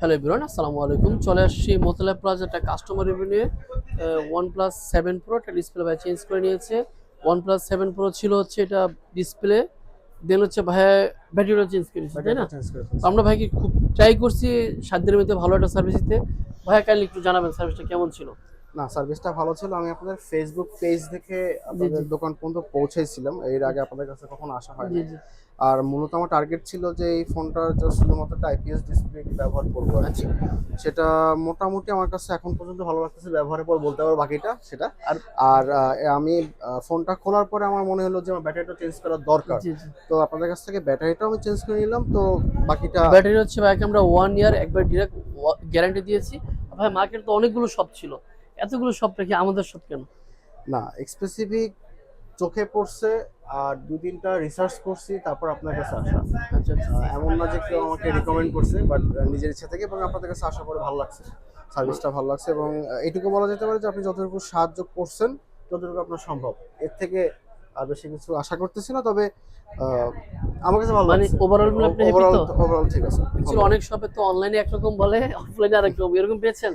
Hello everyone, আসসালামু আলাইকুম। চলে আসছি মোতালা প্লাজা একটা কাস্টমার রিভিউ নিয়ে। OnePlus 7 Pro একটা ডিসপ্লে ভাই চেঞ্জ করে নিয়েছে। OnePlus 7 Pro ছিল হচ্ছে এটা ডিসপ্লে, দেন হচ্ছে ভাই ব্যাটারিটা চেঞ্জ করেছে, তাই না? তো আমরা ভাইকে খুব ট্রাই করছি 7 দিনের মধ্যে ভালো একটা সার্ভিস দিতে। ভাইয়া কাইন্ডলি একটু জানাবেন সার্ভিসটা কেমন ছিল। না, সার্ভিসটা ভালো ছিল। আমি আপনাদের ফেসবুক পেজ দেখে জি আপনাদের জি দোকান পর্যন্ত পৌঁছেছিলাম। এর আগে আপনাদের কাছে কখনো আসা জি হয়নি। জি আর মূলত আমার টার্গেট ছিল যে এই ফোনটা জাস্ট শুধুমাত্র একটা আইপিএস ডিসপ্লে ব্যবহার করবো আর কি। আচ্ছা। সেটা মোটামুটি আমার কাছে এখন পর্যন্ত ভালো লাগতেছে, ব্যবহারের পর বলতে পারবো বাকিটা সেটা। আর আর আমি ফোনটা খোলার পরে আমার মনে হলো যে আমার ব্যাটারিটা চেঞ্জ করার দরকার। জি জি তো আপনাদের কাছ থেকে ব্যাটারিটাও আমি চেঞ্জ করে নিলাম। তো বাকিটা ব্যাটারি হচ্ছে ভাইকে আমরা 1 ইয়ার একবার ডিরেক্ট গ্যারান্টি দিয়েছি। ভাই মার্কেট তো অনেকগুলো শপ ছিল, এতগুলো শপ রেখে আমাদের শপ কেন? না, স্পেসিফিক চোখে পড়ছে। আর দু তিনটা রিসার্চ করছি, তারপর আপনার কাছে আসা। আচ্ছা আচ্ছা এমন না যে কেউ আমাকে রিকমেন্ড করছে, বাট নিজের ইচ্ছা থেকে এবং আপনাদের কাছে আসার পরে ভালো লাগছে, সার্ভিসটা ভালো লাগছে। এবং এটুকু বলা যেতে পারে যে আপনি যতটুকু সাহায্য করছেন ততটুকু আপনার সম্ভব। এর থেকে আর বেশি কিছু আশা করতেছি না। তবে আহ, আমার কাছে ভালো মানে লাগছে। ওভারঅল মিলে আপনি হ্যাপি ওভারঅল তো? ওভারঅল ঠিক আছে, অ্যাকচুয়ালি ভালো। অনেক শপে তো অনলাইনে একরকম বলে, অফলাইনে আরেক রকম, এরকম পেয়েছেন?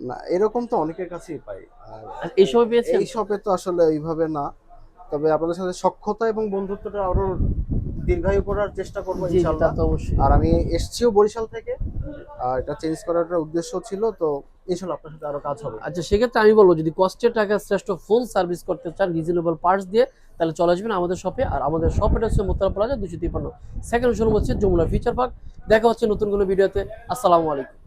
না, এরকম তো অনেকের কাছেই পাই। আর আর এই সময় পেয়েছেন? এই শপে তো আসলে এইভাবে না। তবে আপনাদের সাথে সখ্যতা এবং বন্ধুত্বটা আরো দীর্ঘায়ু করার চেষ্টা করবো জি জি, তা ইনশাল্লাহ। তো অবশ্যই। আর আমি এসছিও বরিশাল থেকে। আর এটা চেঞ্জ করার একটা উদ্দেশ্য ছিল, তো ইনশাল্লাহ আপনার সাথে আরো কাজ হবে। আচ্ছা, সেক্ষেত্রে আমি বলবো যদি কষ্টের টাকা শ্রেষ্ঠ ফুল সার্ভিস করতে চান রিজনেবল পার্টস দিয়ে, তাহলে চলে আসবেন আমাদের শপে। আর আমাদের শপ এটা হচ্ছে মোতালা প্লাজা 253, সেকেন্ড শোরুম হচ্ছে যমুনা ফিচার পার্ক। দেখা হচ্ছে নতুন কোনো ভিডিওতে। আসসালামু আলাইকুম।